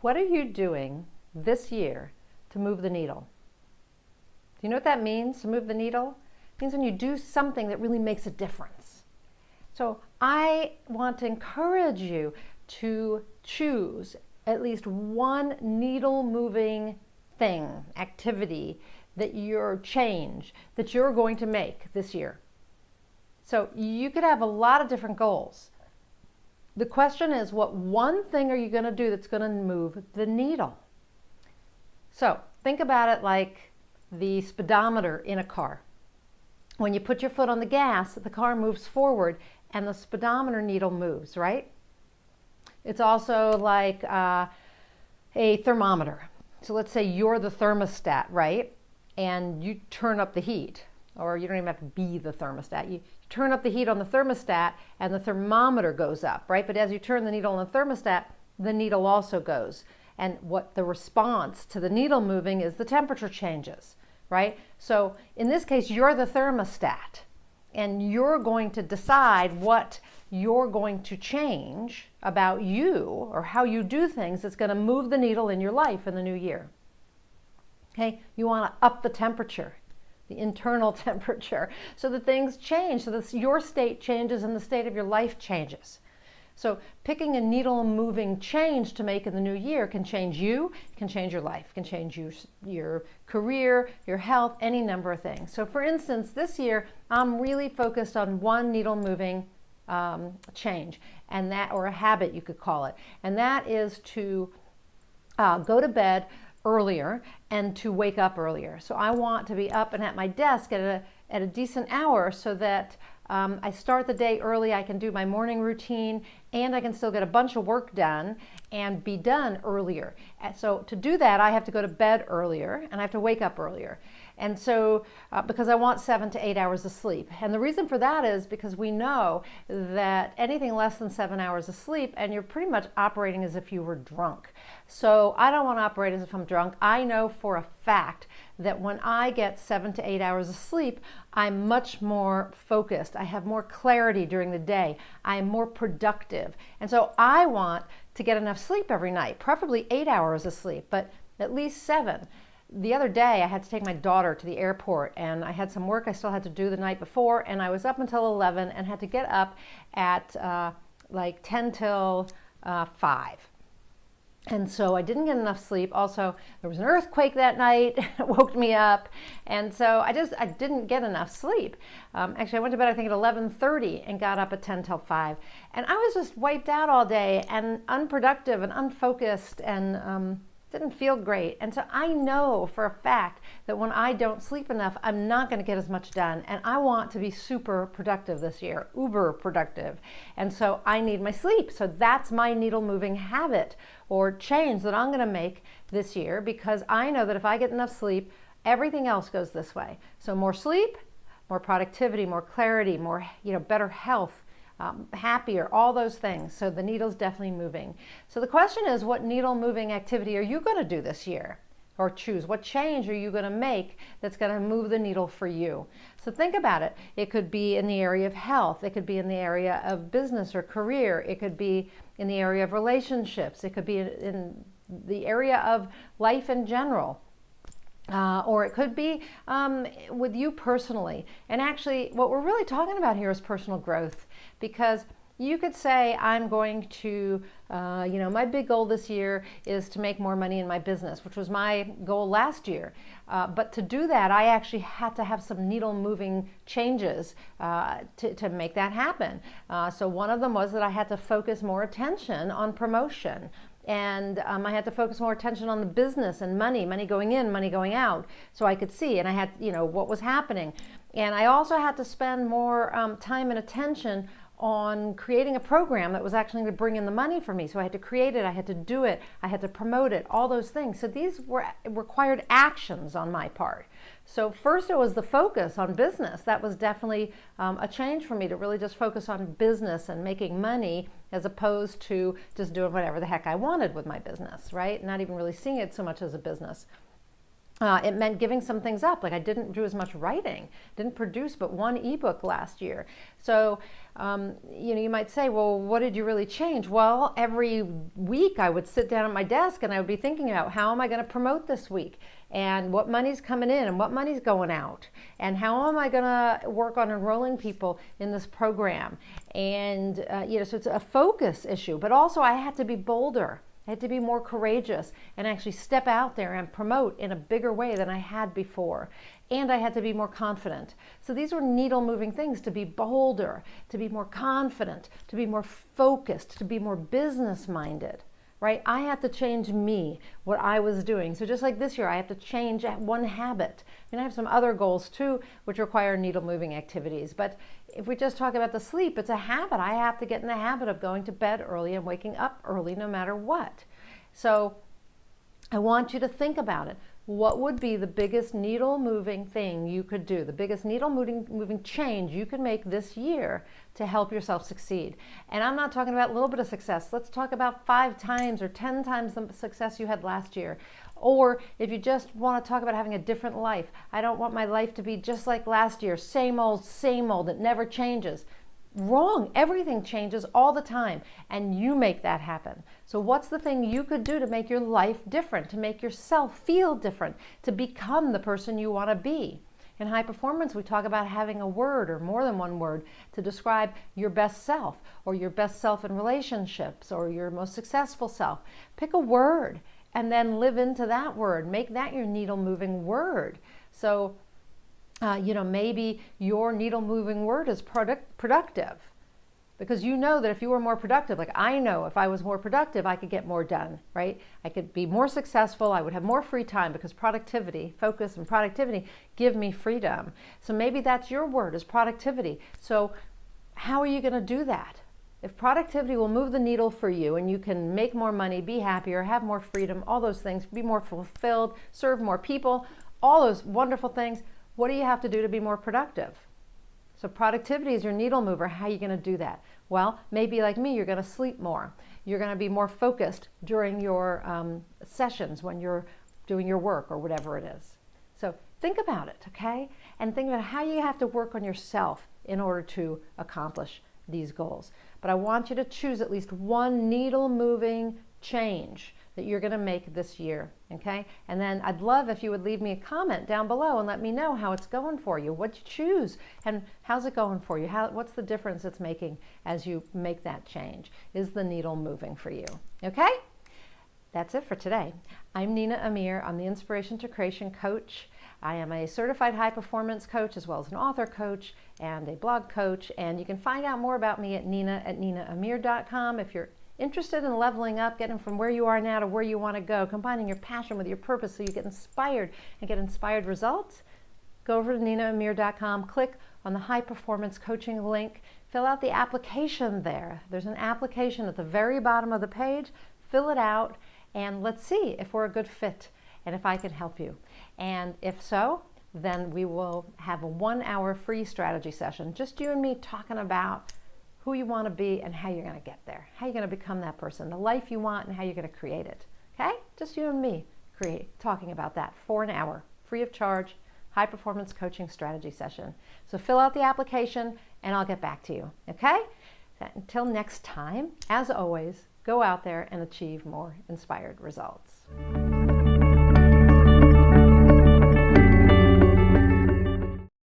What are you doing this year to move the needle? Do you know what that means, to move the needle? It means when you do something that really makes a difference. So I want to encourage you to choose at least one needle-moving thing, activity, that you're going to make this year. So you could have a lot of different goals. The question is, what one thing are you going to do that's going to move the needle? So think about it like the speedometer in a car. When you put your foot on the gas, the car moves forward and the speedometer needle moves, right? It's also like a thermometer. So let's say you're the thermostat, right? And you turn up the heat, or you don't even have to be the thermostat. You turn up the heat on the thermostat and the thermometer goes up, right? But as you turn the needle on the thermostat, the needle also goes. And what the response to the needle moving is the temperature changes, right? So in this case, you're the thermostat, and you're going to decide what you're going to change about you or how you do things that's going to move the needle in your life in the new year. Okay, you want to up the temperature, the internal temperature, so that things change, so that your state changes and the state of your life changes. So picking a needle-moving change to make in the new year can change you, can change your life, can change your career, your health, any number of things. So for instance, this year, I'm really focused on one needle-moving change, and that, or a habit you could call it, and that is to go to bed earlier and to wake up earlier. So I want to be up and at my desk at a decent hour so that I start the day early, I can do my morning routine, and I can still get a bunch of work done and be done earlier. So to do that, I have to go to bed earlier and I have to wake up earlier. And so, because I want 7 to 8 hours of sleep. And the reason for that is because we know that anything less than 7 hours of sleep, and you're pretty much operating as if you were drunk. So I don't want to operate as if I'm drunk. I know for a fact that when I get 7 to 8 hours of sleep, I'm much more focused. I have more clarity during the day. I am more productive. And so I want to get enough sleep every night, preferably 8 hours of sleep, but at least 7. The other day, I had to take my daughter to the airport, and I had some work I still had to do the night before, and I was up until 11 and had to get up at like 10 till 5. And so I didn't get enough sleep. Also, there was an earthquake that night. It woke me up. And so I didn't get enough sleep. Actually, I went to bed, I think, at 11:30 and got up at 10 till 5. And I was just wiped out all day and unproductive and unfocused and didn't feel great. And so I know for a fact that when I don't sleep enough, I'm not going to get as much done. And I want to be super productive this year, uber productive. And so I need my sleep. So that's my needle moving habit or change that I'm going to make this year, because I know that if I get enough sleep, everything else goes this way. So more sleep, more productivity, more clarity, more, better health, happier, all those things. So the needle's definitely moving. So the question is, what needle moving activity are you going to do this year? Or choose, what change are you going to make that's going to move the needle for you? So think about it. It could be in the area of health. It could be in the area of business or career. It could be in the area of relationships. It could be in the area of life in general. Or it could be with you personally. And actually, what we're really talking about here is personal growth, because you could say, I'm going to, my big goal this year is to make more money in my business, which was my goal last year. But to do that, I actually had to have some needle-moving changes to make that happen. So one of them was that I had to focus more attention on promotion. And I had to focus more attention on the business and money going in, money going out, so I could see, and I had, what was happening. And I also had to spend more time and attention on creating a program that was actually going to bring in the money for me. So I had to create it, I had to do it, I had to promote it, all those things. So these were required actions on my part. So first it was the focus on business. That was definitely a change for me, to really just focus on business and making money, as opposed to just doing whatever the heck I wanted with my business, right? Not even really seeing it so much as a business. It meant giving some things up. Like I didn't do as much writing, didn't produce but one ebook last year. So, you might say, well, what did you really change? Well, every week I would sit down at my desk and I would be thinking about how am I going to promote this week, and what money's coming in and what money's going out, and how am I going to work on enrolling people in this program. And, so it's a focus issue, but also I had to be bolder. I had to be more courageous and actually step out there and promote in a bigger way than I had before. And I had to be more confident. So these were needle moving things: to be bolder, to be more confident, to be more focused, to be more business minded, right? I had to change me, what I was doing. So just like this year, I have to change one habit. And I have some other goals too, which require needle moving activities. But if we just talk about the sleep, it's a habit. I have to get in the habit of going to bed early and waking up early no matter what. So I want you to think about it. What would be the biggest needle moving thing you could do, the biggest needle moving change you could make this year to help yourself succeed? And I'm not talking about a little bit of success. Let's talk about 5 times or 10 times the success you had last year. Or if you just want to talk about having a different life, I don't want my life to be just like last year, same old, it never changes. Wrong. Everything changes all the time, and you make that happen. So what's the thing you could do to make your life different, to make yourself feel different, to become the person you want to be? In high performance, we talk about having a word or more than one word to describe your best self, or your best self in relationships, or your most successful self. Pick a word and then live into that word. Make that your needle moving word. So maybe your needle moving word is productive, because you know that if you were more productive, like I know if I was more productive, I could get more done, right? I could be more successful. I would have more free time, because productivity, focus and productivity give me freedom. So maybe that's your word, is productivity. So how are you going to do that? If productivity will move the needle for you and you can make more money, be happier, have more freedom, all those things, be more fulfilled, serve more people, all those wonderful things, what do you have to do to be more productive? So productivity is your needle mover. How are you going to do that? Well, maybe like me, you're going to sleep more. You're going to be more focused during your sessions when you're doing your work or whatever it is. So think about it, okay? And think about how you have to work on yourself in order to accomplish these goals. But I want you to choose at least one needle moving change that you're going to make this year, okay? And then I'd love if you would leave me a comment down below and let me know how it's going for you. What'd you choose? And how's it going for you? What's the difference it's making as you make that change? Is the needle moving for you? Okay? That's it for today. I'm Nina Amir. I'm the Inspiration to Creation coach. I am a certified high performance coach, as well as an author coach and a blog coach. And you can find out more about me at ninaamir.com. If you're interested in leveling up, getting from where you are now to where you want to go, combining your passion with your purpose so you get inspired and get inspired results, go over to ninaamir.com, click on the high performance coaching link, fill out the application there. There's an application at the very bottom of the page. Fill it out and let's see if we're a good fit and if I can help you. And if so, then we will have a 1-hour free strategy session, just you and me talking about who you want to be and how you're going to get there, how you're going to become that person, the life you want, and how you're going to create it. Okay? Just you and me talking about that for an hour, free of charge, high performance coaching strategy session. So fill out the application and I'll get back to you. Okay? Until next time, as always, go out there and achieve more inspired results.